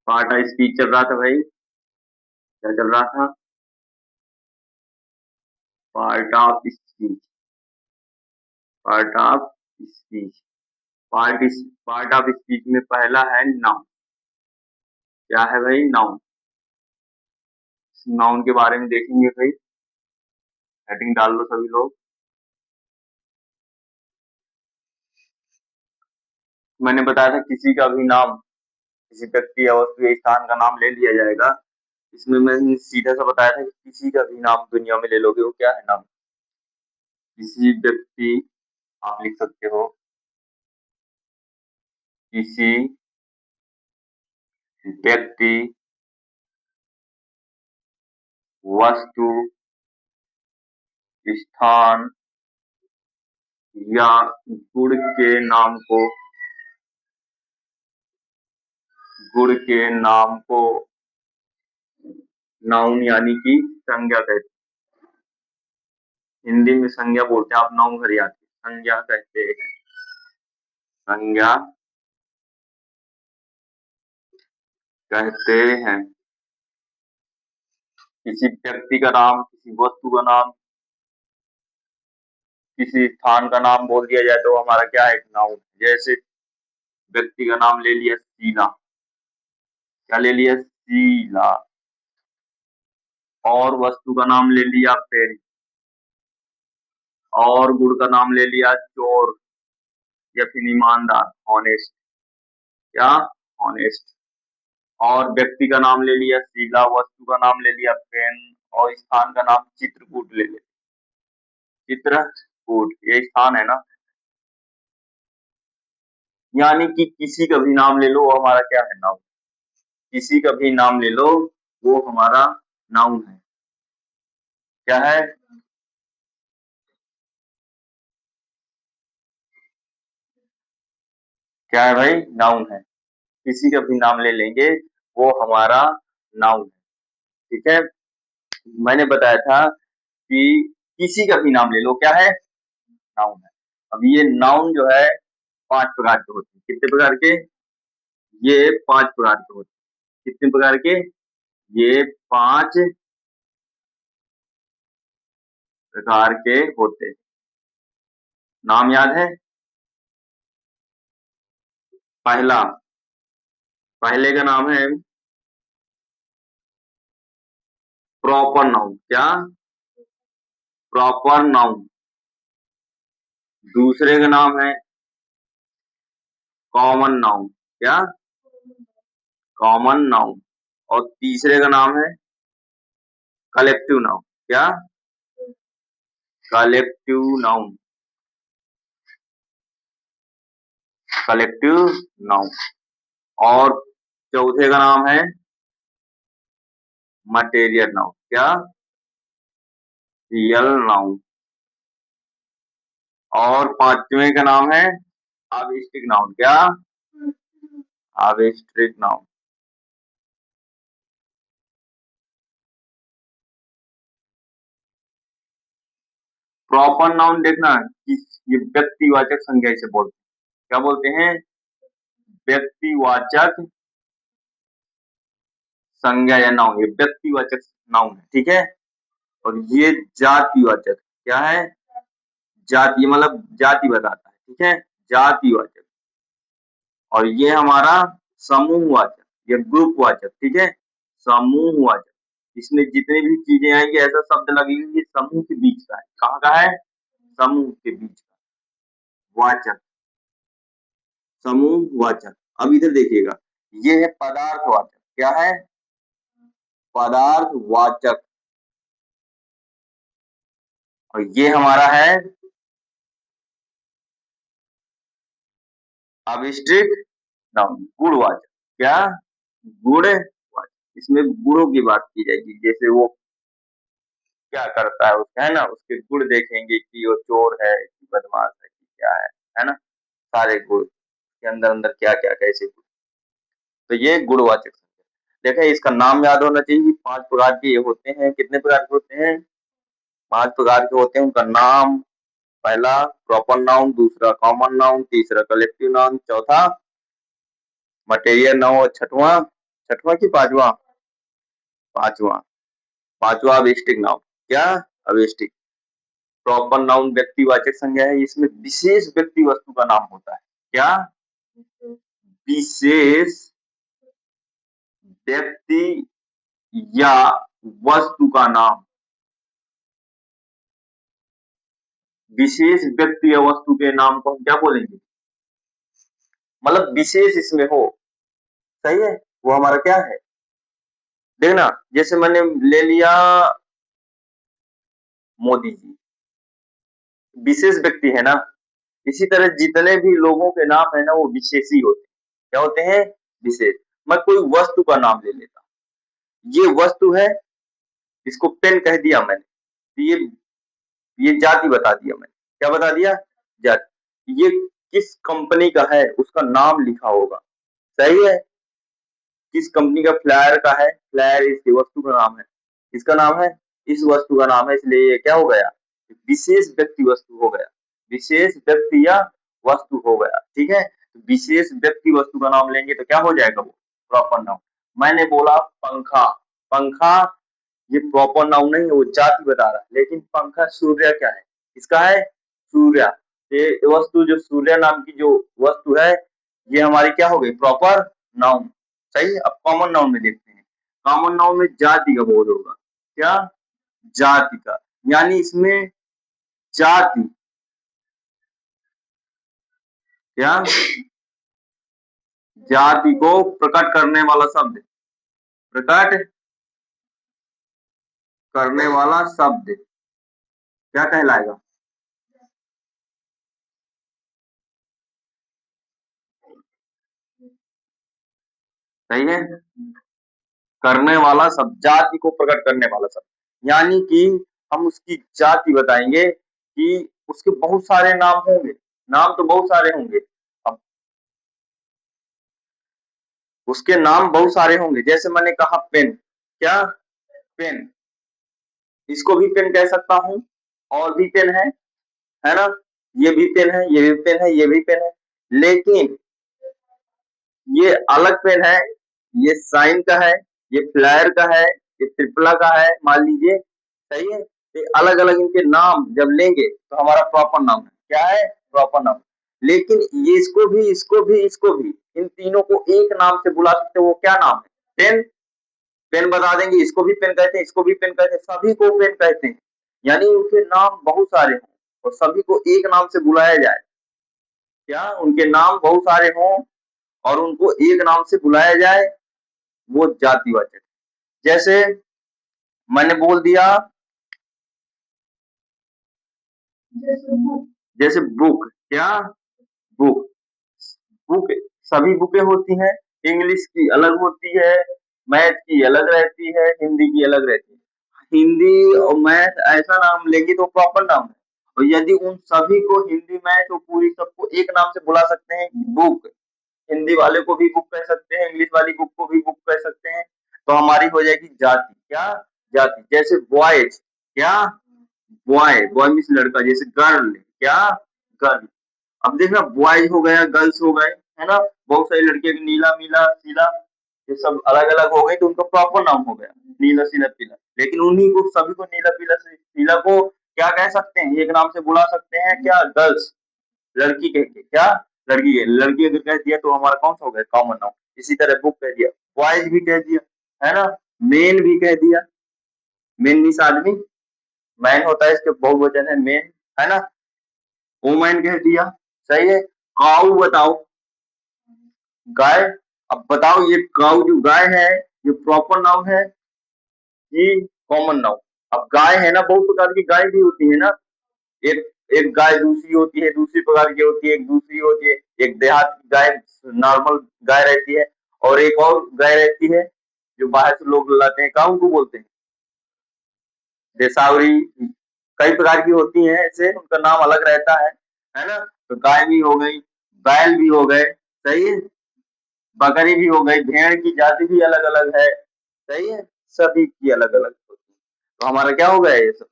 Part of speech चल रहा था भाई। क्या चल रहा था? Part of speech. Part of speech. Part part of speech में पहला है नाउन। क्या है भाई? नाउन। नाउन के बारे में देखेंगे भाई। हेडिंग डाल लो सभी लोग। मैंने बताया था किसी का भी नाम, किसी व्यक्ति या वस्तु या स्थान का नाम ले लिया जाएगा। इसमें मैंने सीधा सा बताया था कि किसी का भी नाम दुनिया में ले लोगे, वो क्या है? नाम। किसी व्यक्ति, आप लिख सकते हो किसी व्यक्ति, वस्तु, स्थान या गुण के नाम को नाउन यानी कि संज्ञा कहते हैं। हिंदी में संज्ञा बोलते हैं, आप नाउन हरियाणवी संज्ञा कहते हैं। संज्ञा कहते हैं। किसी व्यक्ति का नाम, किसी वस्तु का नाम, किसी स्थान का नाम बोल दिया जाए तो हमारा क्या है? नाउन। जैसे व्यक्ति का नाम ले लिया शीला। क्या ले लिया? शीला। और वस्तु का नाम ले लिया पेन। और गुण का नाम ले लिया चोर या फिर ईमानदार, ऑनेस्ट। क्या? ऑनेस्ट। और व्यक्ति का नाम ले लिया शीला, वस्तु का नाम ले लिया पेन, और स्थान का नाम चित्रकूट ले लिया। चित्रकूट ये स्थान है ना। यानी कि किसी का भी नाम ले लो, वो हमारा क्या है? नाउन। किसी का भी नाम ले लो, वो हमारा नाउन है। क्या है? क्या है भाई? नाउन है। किसी का भी नाम ले लेंगे, वो हमारा नाउन है। ठीक है। मैंने बताया था कि किसी का भी नाम ले लो, क्या है? नाउन है। अब ये नाउन जो है 5 प्रकार के होते हैं। कितने प्रकार के? ये 5 प्रकार के होते हैं। कितने प्रकार के? ये 5 प्रकार के होते हैं। नाम याद है? पहला, पहले का नाम है प्रॉपर नाउन। क्या? Proper noun. दूसरे का नाम है कॉमन नाउन। क्या? Common noun. और तीसरे का नाम है कलेक्टिव नाउन। क्या? Collective noun. Collective noun. और चौथे का नाम है मटेरियल नाउन। क्या? Real noun. और पांचवें का नाम है आविष्टिक नाउन। क्या? आविष्टिक नाउन। प्रॉपर नाउन देखना, ये व्यक्तिवाचक संज्ञा इसे बोलते हैं। क्या बोलते हैं? व्यक्तिवाचक संज्ञा या नाउन। ये व्यक्तिवाचक नाउन है। ठीक है। और ये जातिवाचक। क्या है? जाति मतलब जाति बताता है। ठीक है। जातिवाचक। और ये हमारा समूहवाचक या ग्रुपवाचक। ठीक है। समूहवाचक। इसमें जितनी भी चीजें आएंगी ऐसा शब्द लगेंगे, ये समूह के बीच का है। कहाँ का है? समूह के बीच का वाचक। समूहवाचक। अब इधर देखिएगा, ये है पदार्थवाचक। क्या है? पदार्थवाचक। और ये हमारा है अविष्टिक नाउन, गुणवाचक। क्या? गुणवाचक। इसमें गुणों की बात की जाएगी, जैसे वो क्या करता है उसका, है ना, उसके गुण देखेंगे कि वो चोर है कि बदमाश है कि क्या है ना। सारे गुण के अंदर अंदर क्या क्या कैसे गुण। तो ये गुणवाचक संज्ञा। देखा, इसका नाम याद होना चाहिए कि 5 प्रकार के ये होते हैं। कितने प्रकार के होते हैं? 5 प्रकार के होते हैं। उनका नाम, पहला प्रॉपर नाउन, दूसरा कॉमन नाउन, तीसरा कलेक्टिव नाउन, चौथा मटेरियल नाउन और छठवां छठवां की पांचवा पांचवा पांचवा अवेस्टिक नाउन। क्या? अवेस्टिक। प्रॉपर नाउन व्यक्तिवाचक संज्ञा है, इसमें विशेष व्यक्ति वस्तु का नाम होता है। क्या? विशेष व्यक्ति या वस्तु का नाम। विशेष व्यक्ति या वस्तु के नाम को हम क्या बोलेंगे? मतलब विशेष इसमें हो। सही है, वो हमारा क्या है? देखना, जैसे मैंने ले लिया मोदी जी, विशेष व्यक्ति है ना। इसी तरह जितने भी लोगों के नाम है ना, वो विशेषी होते हैं। क्या होते हैं? विशेष। मैं कोई वस्तु का नाम ले लेता हूं, ये वस्तु है, इसको पेन कह दिया मैंने, तो ये जाति बता दिया मैंने। क्या बता दिया? जाति। ये किस कंपनी का है उसका नाम लिखा होगा। सही है, किस कंपनी का फ्लायर का है, फ्लायर इस वस्तु का नाम है, इसका नाम है, इस वस्तु का नाम है, इसलिए ये क्या हो गया? विशेष व्यक्ति वस्तु हो गया। विशेष व्यक्ति या वस्तु हो गया। ठीक है, विशेष व्यक्ति वस्तु का नाम लेंगे तो क्या हो जाएगा? वो प्रॉपर नाउन। मैंने बोला पंखा, पंखा ये प्रॉपर नाउन नहीं है, वो जाति बता रहा है। लेकिन पंखा सूर्य क्या है? इसका है सूर्य। ये वस्तु जो सूर्य नाम की जो वस्तु है, ये हमारी क्या हो गई? Proper noun. सही है। अब कॉमन नाउन में देखते हैं। कॉमन नाउन में जाति का बोध होगा। क्या? जाति का, यानी इसमें जाति। क्या? जाति को प्रकट करने वाला शब्द, प्रकट करने वाला शब्द क्या कहलाएगा? सही है, करने वाला शब्द, जाति को प्रकट करने वाला शब्द। यानी कि हम उसकी जाति बताएंगे कि उसके बहुत सारे नाम होंगे, नाम तो बहुत सारे होंगे। अब उसके नाम बहुत सारे होंगे, जैसे मैंने कहा पेन। क्या? पेन, इसको भी पेन कह सकता हूँ, और भी पेन है ना, ये भी पेन है, ये भी पेन है, ये भी पेन है। लेकिन ये अलग पेन है, ये साइन का है, ये फ्लायर का है, ये ट्रिपला का है, मान लीजिए। सही है, ये अलग अलग इनके नाम जब लेंगे तो हमारा प्रॉपर नाम है। क्या है? प्रॉपर नाम। लेकिन ये इसको भी इन तीनों को एक नाम से बुला सकते, वो क्या नाम है? पेन। पेन बता देंगे, इसको भी पेन कहते हैं, इसको भी पेन कहते हैं, सभी को पेन कहते हैं। यानी उनके नाम बहुत सारे हों और सभी को एक नाम से बुलाया जाए। क्या? उनके नाम बहुत सारे हों और उनको एक नाम से बुलाया जाए, वो जातिवाचक। जैसे मैंने बोल दिया, जैसे बुक। क्या? बुक। बुक, सभी बुकें होती हैं, इंग्लिश की अलग होती है, मैथ की अलग रहती है, हिंदी की अलग रहती है। हिंदी और मैथ ऐसा नाम लेंगे तो प्रॉपर नाम है। और यदि उन सभी को हिंदी मैथ और पूरी सबको एक नाम से बुला सकते हैं, बुक, हिंदी वाले को भी बुक कह सकते हैं, इंग्लिश वाली बुक को भी बुक कह सकते हैं, तो हमारी हो जाएगी जाति। क्या? जाति। जैसे बॉयज। क्या? बॉय, बॉय मीन्स लड़का, जैसे गर्ल। क्या? गर्ल। अब देखना, बॉयज हो गया, गर्ल्स हो गए, है ना, बहुत सारी लड़कियां, नीला, मीला, शीला, ये सब अलग अलग हो गई तो उनका प्रॉपर नाम हो गया नीला, शीला, पीला। लेकिन उन्हीं को सभी को नीला, पीला, शीला को क्या कह सकते हैं? एक नाम से बुला सकते हैं। क्या? गर्ल्स, लड़की कह के। क्या? लड़की कह, लड़की अगर कह दिया तो हमारा कौन सा हो गया? Common noun. इसी तरह बुक कह दिया, बॉयज भी कह दिया, है ना, मेन भी कह दिया, मेन मीन्स आदमी, मैन होता है, इसके बहुवचन है मेन, है ना, वुमेन कह दिया। सही है। काऊ बताओ, गाय। अब बताओ, ये काऊ जो गाय है, ये प्रॉपर नाउन है कि कॉमन नाउन? अब गाय है ना, बहुत प्रकार की गाय भी होती है ना, एक एक गाय दूसरी होती है, दूसरी प्रकार की होती है, एक दूसरी होती है, एक देहात की गाय, नॉर्मल गाय रहती है, और एक और गाय रहती है जो बाहर से लोग लाते हैं, क्या उनको बोलते हैं? देसावरी। कई प्रकार की होती हैं ऐसे, उनका नाम अलग रहता है ना। तो गाय भी हो गई, बैल भी हो गए। सही है, बकरी भी हो गई, भेड़ की जाति भी अलग अलग है। सही है, सभी की अलग अलग होती है। तो हमारा क्या हो गया ये सब?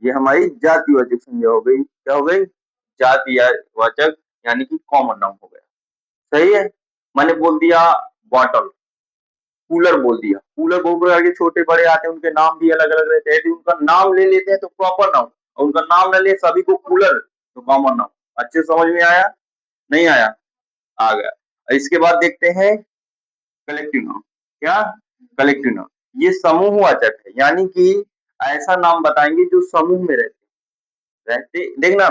ये हमारी जातिवाचक संज्ञा हो गई। क्या हो गई? जातिवाचक यानी कि कॉमन नाउन हो गया। सही है। मैंने बोल दिया बॉटल, कूलर बोल दिया। कूलर बहुत प्रकार के छोटे बड़े आते हैं, उनके नाम भी अलग अलग रहते हैं। यदि उनका नाम ले लेते हैं तो प्रॉपर नाउन, और उनका नाम न ले सभी को कूलर तो कॉमन नाउन। अच्छे समझ में आया? नहीं आया? आ गया। इसके बाद देखते हैं कलेक्टिव नाउन। क्या? कलेक्टिव नाउन ये समूहवाचक है, यानी कि ऐसा नाम बताएंगे जो समूह में रहते देखना,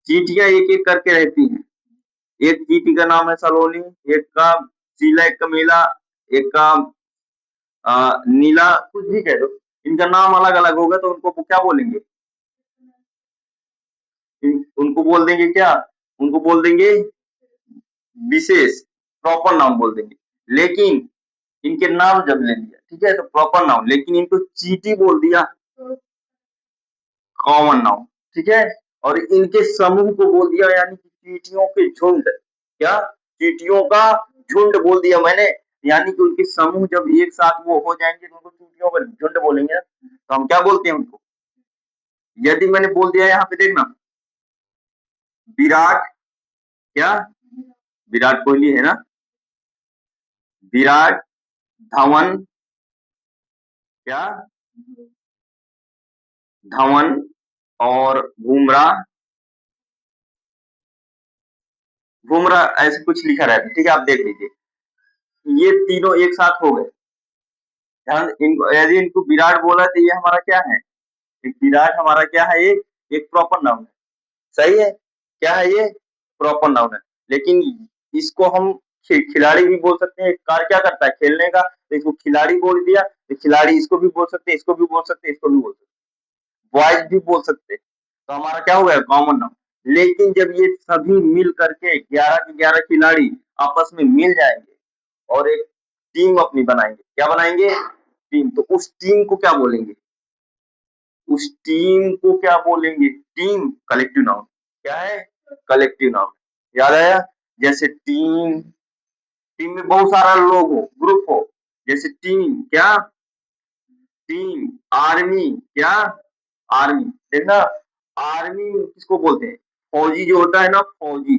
चींटियां एक एक करके रहती हैं। एक चींटी का नाम है सलोनी, एक का शीला, एक का मीला, एक का नीला, कुछ भी कह दो। इनका नाम अलग अलग होगा तो उनको क्या बोलेंगे? उनको बोल देंगे क्या? उनको बोल देंगे विशेष, प्रॉपर नाउन बोल देंगे। लेकिन इनके नाम जब ले लिया, ठीक है, तो प्रॉपर नाउन, लेकिन इनको चींटी बोल दिया, कॉमन नाउन। ठीक है। और इनके समूह को बोल दिया, यानी कि चींटियों के झुंड। क्या? चींटियों का झुंड बोल दिया मैंने, यानी कि उनके समूह जब एक साथ वो हो जाएंगे तो उनको चींटियों का झुंड बोलेंगे ना, तो हम क्या बोलते हैं उनको? यदि मैंने बोल दिया यहाँ पे देखना, विराट, क्या? विराट कोहली है ना, विराट, धवन, क्या? धवन और बुमराह, बुमराह ऐसे कुछ लिखा रहता है, ठीक है, आप देख लीजिए। ये तीनों एक साथ हो गए। ध्यान, इनको यदि इनको विराट बोला तो ये हमारा क्या है? एक विराट हमारा क्या है? एक प्रॉपर नाउन है। सही है। क्या है ये? प्रॉपर नाउन है। लेकिन इसको हम खिलाड़ी भी बोल सकते हैं। कार्य क्या करता है? खेलने का, तो इसको खिलाड़ी बोल दिया, तो खिलाड़ी इसको भी बोल सकते हैं, इसको भी बोल सकते हैं, इसको भी बोल सकते हैं, बॉयज भी बोल सकते हैं। तो हमारा क्या हो गया? Common noun. लेकिन जब ये सभी मिल करके 11 के 11 खिलाड़ी आपस में मिल जाएंगे और एक टीम अपनी बनाएंगे, क्या बनाएंगे? टीम। तो उस टीम को क्या बोलेंगे? उस टीम को क्या बोलेंगे? Team collective noun. क्या है? Collective noun. याद आया? जैसे टीम, टीम में बहुत सारा लोग हो, ग्रुप हो, जैसे टीम, क्या? टीम। आर्मी, क्या? आर्मी। देखना, आर्मी किसको बोलते हैं? फौजी जो होता है ना, फौजी,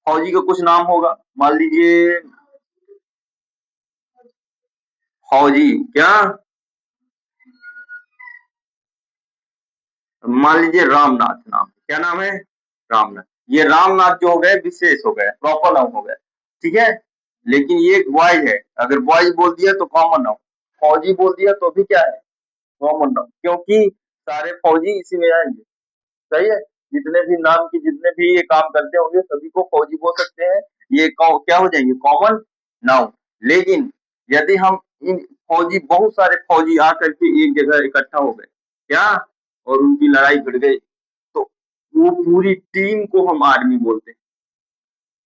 फौजी का कुछ नाम होगा, मान लीजिए फौजी, क्या? मान लीजिए रामनाथ नाम, क्या नाम है? रामनाथ। ये रामनाथ जो हो गए विशेष हो गए, प्रॉपर नाउन हो गए। ठीक है। लेकिन ये बॉयज है, अगर बॉयज बोल दिया तो कॉमन नाउन, फौजी बोल दिया तो भी क्या है? कॉमन नाउन, क्योंकि सारे फौजी इसी में आएंगे। सही है। जितने भी नाम की, जितने भी ये काम करते होंगे सभी को फौजी बोल सकते हैं। ये क्या हो जाएंगे? Common noun. लेकिन यदि हम इन फौजी, बहुत सारे फौजी आकर के एक जगह इकट्ठा हो गए, क्या? और उनकी लड़ाई भिड़ गई, तो वो पूरी टीम को हम आर्मी बोलते हैं।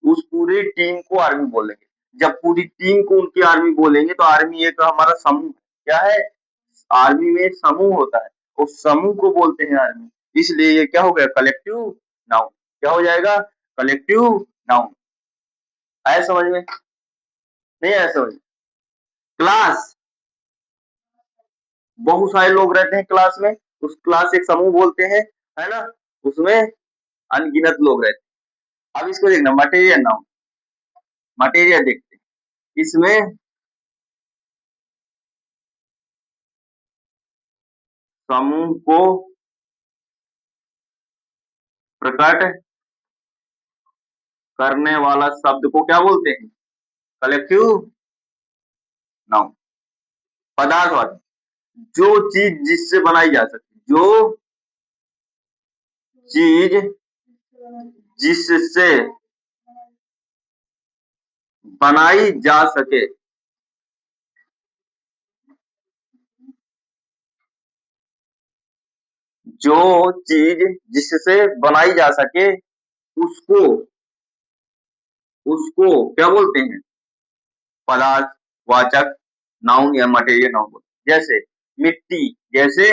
उस पूरी टीम को आर्मी बोलेंगे। जब पूरी टीम को उनकी आर्मी बोलेंगे तो आर्मी एक हमारा समूह, क्या है? आर्मी में एक समूह होता है, उस समूह को बोलते हैं आर्मी। इसलिए ये क्या हो गया? Collective noun. क्या हो जाएगा? Collective noun. आया समझ में? नहीं आया समझ में? क्लास, बहुत सारे लोग रहते हैं क्लास में, उस क्लास एक समूह बोलते हैं, है ना? उसमें अनगिनत लोग रहते हैं। अब इसको देखना, मटेरियल नाउन। मटेरियल देखते हैं इसमें, समूह को प्रकट करने वाला शब्द को क्या बोलते हैं? Collective noun. पदार्थवाद, जो चीज जिससे बनाई जा सकती, जो चीज जिससे बनाई जा सके, जो चीज जिससे बनाई जा सके, उसको, उसको क्या बोलते हैं? पदार्थ वाचक नाउन या मटेरियल नाउन बोलते हैं। जैसे मिट्टी, जैसे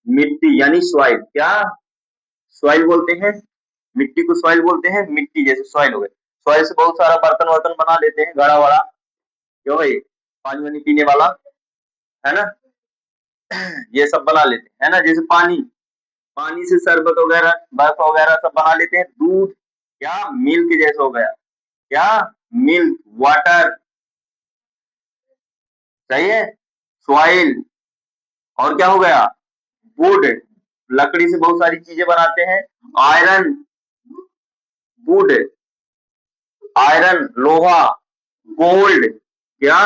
मिट्टी यानी सॉइल, क्या? सॉइल बोलते हैं, मिट्टी को सॉइल बोलते हैं। मिट्टी जैसे सॉइल हो गए, सॉइल से बहुत सारा बर्तन वर्तन बना लेते हैं, घड़ा वड़ा, क्यों भाई? पानी वानी पीने वाला, है ना? ये सब बना लेते हैं, है ना। जैसे पानी, पानी से शरबत वगैरह, बर्फ वगैरह सब बना लेते हैं। दूध, क्या मिल्क जैसे हो गया, क्या मिल्क, वाटर, सही है। सॉइल, और क्या हो गया, वुड, लकड़ी से बहुत सारी चीजें बनाते हैं। आयरन, वुड, आयरन लोहा, गोल्ड, क्या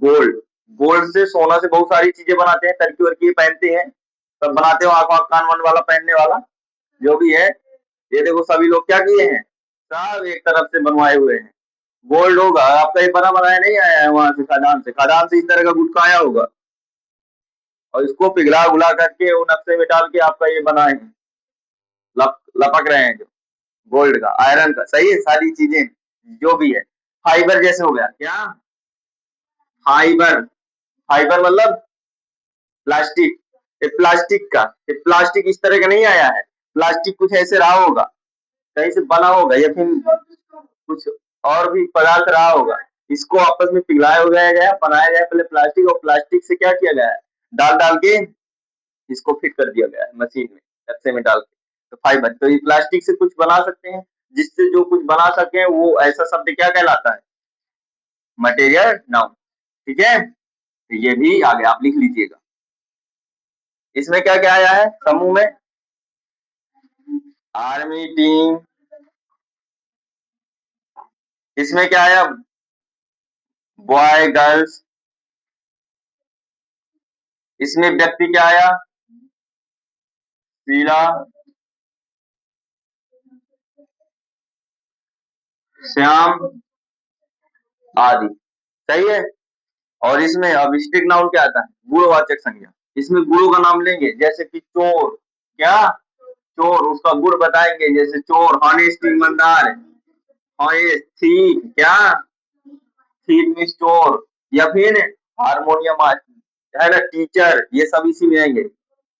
गोल्ड, गोल्ड से सोना से बहुत सारी चीजें बनाते हैं, टर्की वर्की पहनते हैं, सब बनाते हो, आंख कान वन वाला पहनने वाला जो भी है। ये देखो सभी लोग क्या किए हैं, सब एक तरफ से बनवाए हुए हैं। गोल्ड होगा आपका, ये बना बनाया नहीं आया है वहां से, खदान से इस तरह का गुटका आया होगा, और इसको पिघला उगला करके वो नक्शे में डाल के आपका ये बनाए हैं, लपक रहे हैं जो गोल्ड का, आयरन का, सही है। सारी चीजें जो भी है। फाइबर जैसे हो गया, क्या फाइबर, फाइबर मतलब प्लास्टिक, ये प्लास्टिक का, ये प्लास्टिक इस तरह का नहीं आया है, प्लास्टिक कुछ ऐसे रहा होगा, कहीं से बना होगा, या फिर कुछ और भी पदार्थ रहा होगा, इसको आपस में पिघलाया हो गया, बनाया गया पहले प्लास्टिक, और प्लास्टिक से क्या किया गया है, डाल डाल के इसको फिट कर दिया गया है मशीन में, नक्शे में डाल के। तो फाइबर, तो ये प्लास्टिक से कुछ बना सकते हैं, जिससे जो कुछ बना सके वो ऐसा शब्द क्या कहलाता है, मटेरियल नाउन, ठीक है। तो ये भी आ गया, आप लिख लीजिएगा। इसमें क्या क्या आया है समूह में, आर्मी टीम, इसमें क्या आया, बॉय गर्ल्स, इसमें व्यक्ति क्या आया, शीला, श्याम, आदि, सही है। और इसमें अब स्ट्रिक्ट नाउन क्या आता है, गुणवाचक संज्ञा, इसमें गुणों का नाम लेंगे, जैसे कि चोर, क्या चोर, उसका गुण बताएंगे, जैसे चोर हॉनेस्ट, ईमानदार, हॉनेस्ट, थीफ, क्या थीफ मीन्स चोर, या फिर हारमोनियम है ना, टीचर, ये सब इसी में आएंगे।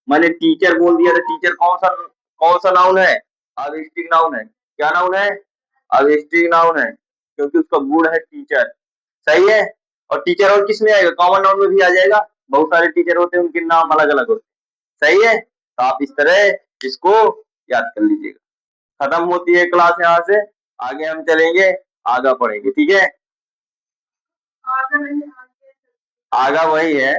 मैंने टीचर बोल दिया, तो टीचर कौन सा नाउन है, अविष्टिक नाउन है, क्या नाउन है, अविष्टिक नाउन है, क्योंकि उसका गुण है टीचर, सही है। और टीचर और किस में आएगा, कॉमन नाउन में भी आ जाएगा, बहुत सारे टीचर होते हैं, उनके नाम अलग अलग होते हैं, सही है। तो आप इस तरह इसको याद कर लीजिएगा। खत्म होती है क्लास यहाँ से, आगे हम चलेंगे, आगा पढ़ेंगे, ठीक है। आगा वही है,